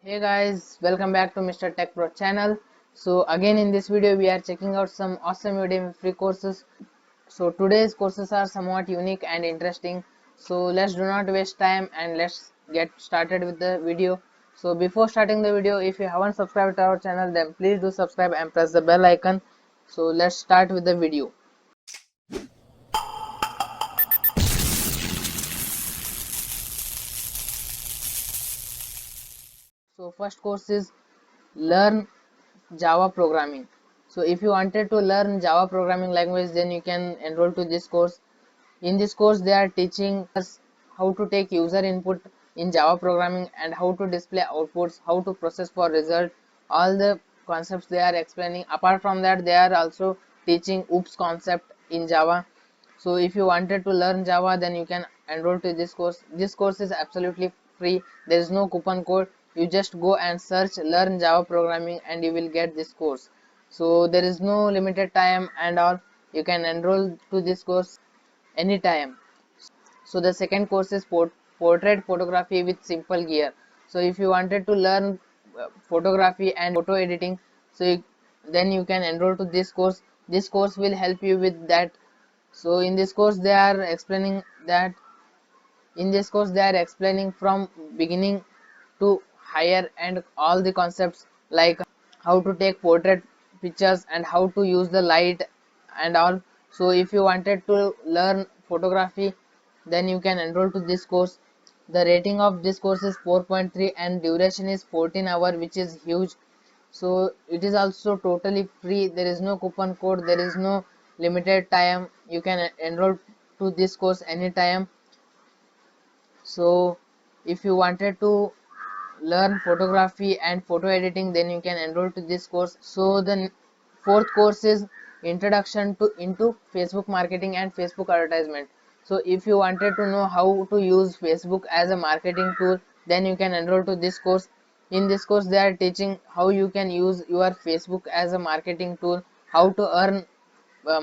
Hey guys, welcome back to Mr. Tech Pro channel. So again in this video we are checking out some awesome Udemy free courses. So today's courses are somewhat unique and interesting. So let's do not waste time and let's get started with the video. So before starting the video, if you haven't subscribed to our channel, then please do subscribe and press the bell icon. So let's start with the video. So first course is Learn Java Programming. So if you wanted to learn Java programming language, then you can enroll to this course. In this course they are teaching us how to take user input in Java programming and how to display outputs, how to process for result, all the concepts they are explaining. Apart from that, they are also teaching OOPS concept in Java. So if you wanted to learn Java, then you can enroll to this course. This course is absolutely free. There is no coupon code. You just go and search learn Java programming and you will get this course. So there is no limited time and all. You can enroll to this course anytime. So the second course is portrait photography with simple gear. So if you wanted to learn photography and photo editing, then you can enroll to this course. This course will help you with that. So in this course they are explaining that in this course they are explaining from beginning to higher and all the concepts like how to take portrait pictures and how to use the light and all. So if you wanted to learn photography, then you can enroll to this course. The rating of this course is 4.3 and duration is 14 hours, which is huge. So it is also totally free. There is no coupon code, there is no limited time. You can enroll to this course anytime. So if you wanted to learn photography and photo editing, then you can enroll to this course. So the fourth course is introduction to into Facebook marketing and Facebook advertisement. So if you wanted to know how to use Facebook as a marketing tool, then you can enroll to this course. In this course they are teaching how you can use your Facebook as a marketing tool, how to earn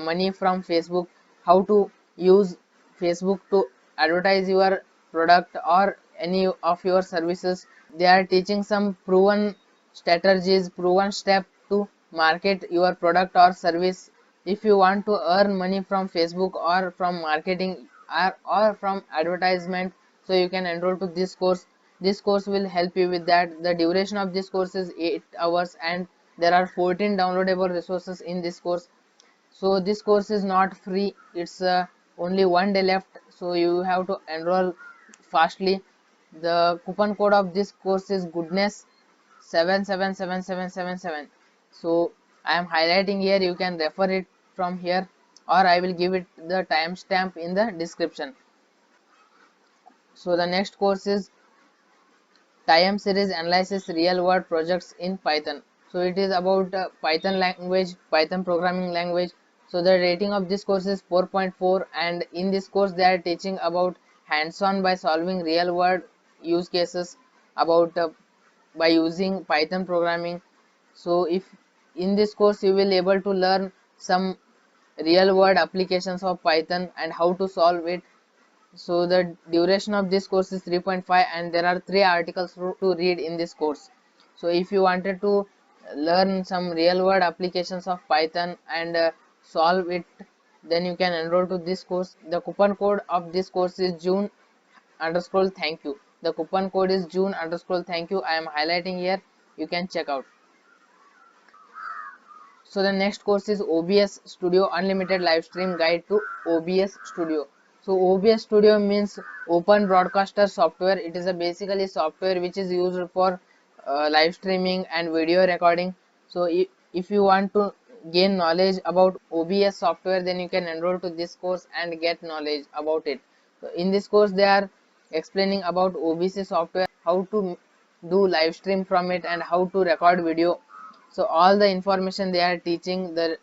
money from Facebook, how to use Facebook to advertise your product or any of your services. They are teaching some proven strategies, proven step to market your product or service. If you want to earn money from Facebook or from marketing or from advertisement, so you can enroll to this course. This course will help you with that. The duration of this course is 8 hours and there are 14 downloadable resources in this course. So this course is not free, it's only one day left, so you have to enroll fastly. The coupon code of this course is goodness 777777. So I am highlighting here, you can refer it from here or I will give it the timestamp in the description. So the next course is time series analysis real world projects in Python. So it is about Python language, Python programming language. So the rating of this course is 4.4 and in this course they are teaching about hands-on by solving real world use cases about by using Python programming. So if in this course you will able to learn some real world applications of Python and how to solve it. So the duration of this course is 3.5 and there are 3 articles to read in this course. So if you wanted to learn some real world applications of Python and solve it, then you can enroll to this course. The coupon code of this course is June underscore thank you. The coupon code is June underscore thank you. I am highlighting here, you can check out. So the next course is OBS Studio Unlimited Live Stream Guide to OBS Studio. So OBS Studio means Open Broadcaster Software. It is a basically software which is used for live streaming and video recording. So if you want to gain knowledge about OBS software, then you can enroll to this course and get knowledge about it. So in this course they are explaining about OBS software, how to do live stream from it and how to record video. So all the information they are teaching. The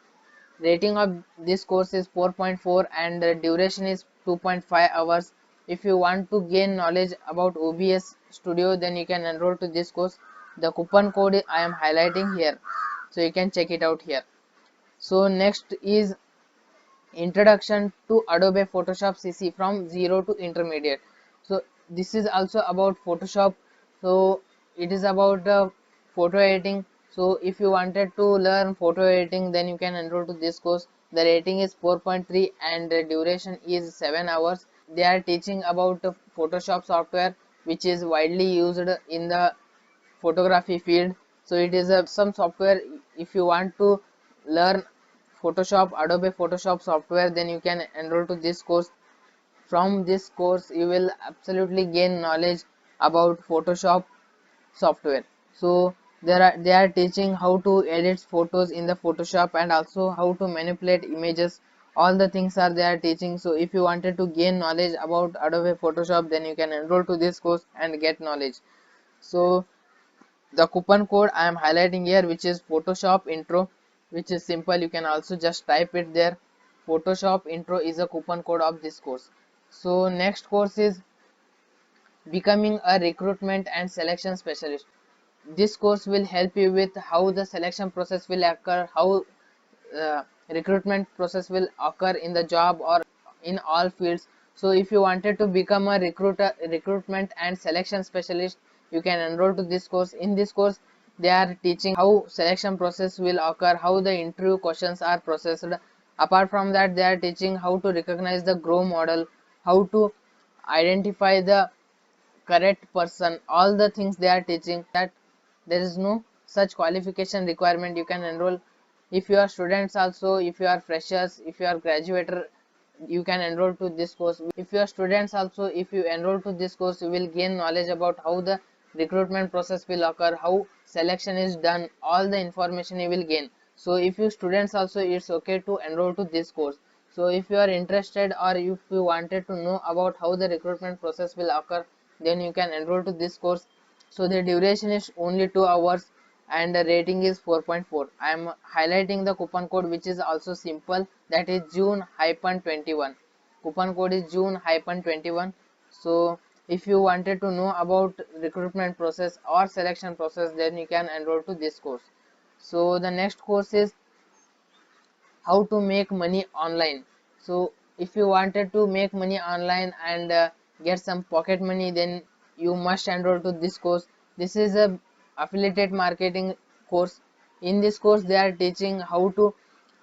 rating of this course is 4.4 and the duration is 2.5 hours. If you want to gain knowledge about OBS Studio, then you can enroll to this course. The coupon code I am highlighting here, so you can check it out here. So next is Introduction to Adobe Photoshop CC from zero to intermediate. So this is also about Photoshop. So it is about photo editing. So if you wanted to learn photo editing, then you can enroll to this course. The rating is 4.3 and the duration is 7 hours. They are teaching about Photoshop software, which is widely used in the photography field. So it is some software. If you want to learn Photoshop, Adobe Photoshop software, then you can enroll to this course. From this course you will absolutely gain knowledge about Photoshop software. So they are teaching how to edit photos in the Photoshop and also how to manipulate images. All the things are they are teaching. So if you wanted to gain knowledge about Adobe Photoshop, then you can enroll to this course and get knowledge. So the coupon code I am highlighting here, which is Photoshop Intro, which is simple. You can also just type it there. Photoshop Intro is a coupon code of this course. So next course is Becoming a Recruitment and Selection Specialist. This course will help you with how the selection process will occur, how recruitment process will occur in the job or in all fields. So if you wanted to become a recruitment and selection specialist, you can enroll to this course. In this course they are teaching how selection process will occur, how the interview questions are processed. Apart from that, they are teaching how to recognize the grow model, how to identify the correct person. All the things they are teaching, that there is no such qualification requirement. You can enroll if you are students also, if you are freshers, if you are graduator, you can enroll to this course. If you are students also, if you enroll to this course, you will gain knowledge about how the recruitment process will occur, how selection is done. All the information you will gain. So if you students also, it's okay to enroll to this course. So if you are interested or if you wanted to know about how the recruitment process will occur, then you can enroll to this course. So the duration is only 2 hours and the rating is 4.4. I am highlighting the coupon code, which is also simple, that is June-21. Coupon code is June-21. So if you wanted to know about recruitment process or selection process, then you can enroll to this course. So the next course is how to make money online. So if you wanted to make money online and get some pocket money, then you must enroll to this course. This is a affiliate marketing course. In this course they are teaching how to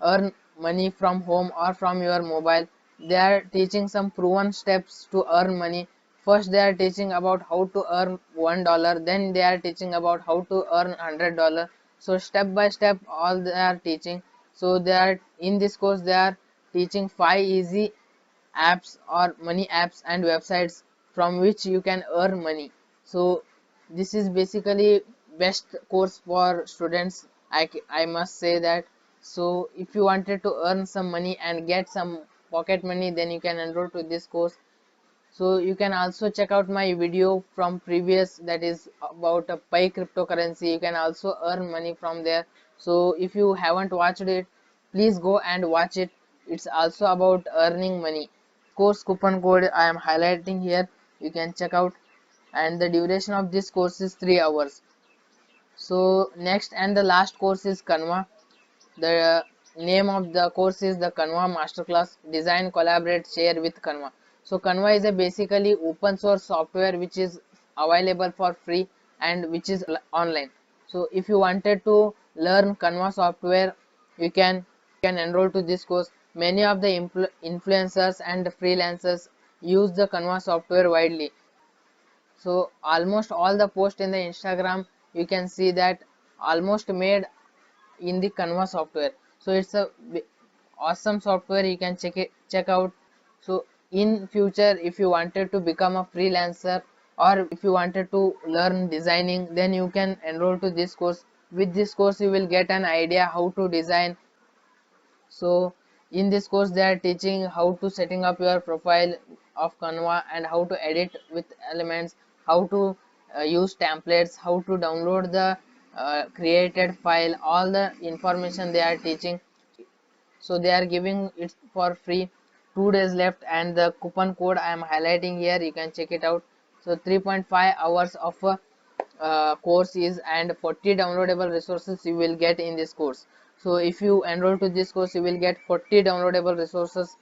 earn money from home or from your mobile. They are teaching some proven steps to earn money. First they are teaching about how to earn $1, then they are teaching about how to earn $100. So step by step all they are teaching. So they are in this course they are teaching 5 easy apps or money apps and websites from which you can earn money. So this is basically best course for students, I must say that. So if you wanted to earn some money and get some pocket money, then you can enroll to this course. So you can also check out my video from previous, that is about a Pi cryptocurrency. You can also earn money from there. So if you haven't watched it, please go and watch it. It's also about earning money. Course coupon code I am highlighting here, you can check out. And the duration of this course is 3 hours. So next and the last course is Canva. The name of the course is the Canva Masterclass, Design, Collaborate, Share with Canva. So Canva is a basically open source software which is available for free and which is online. So if you wanted to learn Canva software, you can enroll to this course. Many of the influencers and freelancers use the Canva software widely. So almost all the posts in the Instagram, you can see that almost made in the Canva software. So it's a awesome software, you can check out. So in future if you wanted to become a freelancer or if you wanted to learn designing, then you can enroll to this course. With this course you will get an idea how to design. So in this course they are teaching how to setting up your profile of Canva and how to edit with elements, how to use templates, how to download the created file. All the information they are teaching. So they are giving it for free. 2 days left and the coupon code I am highlighting here, you can check it out. So 3.5 hours of course is and 40 downloadable resources you will get in this course. So if you enroll to this course you will get 40 downloadable resources.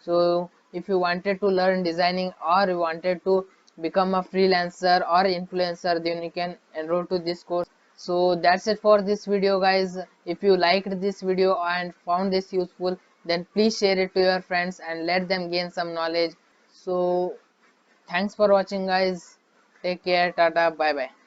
So if you wanted to learn designing or you wanted to become a freelancer or influencer, then you can enroll to this course. So that's it for this video, guys. If you liked this video and found this useful, then please share it to your friends and let them gain some knowledge. So thanks for watching, guys. Take care. Tata. Bye bye.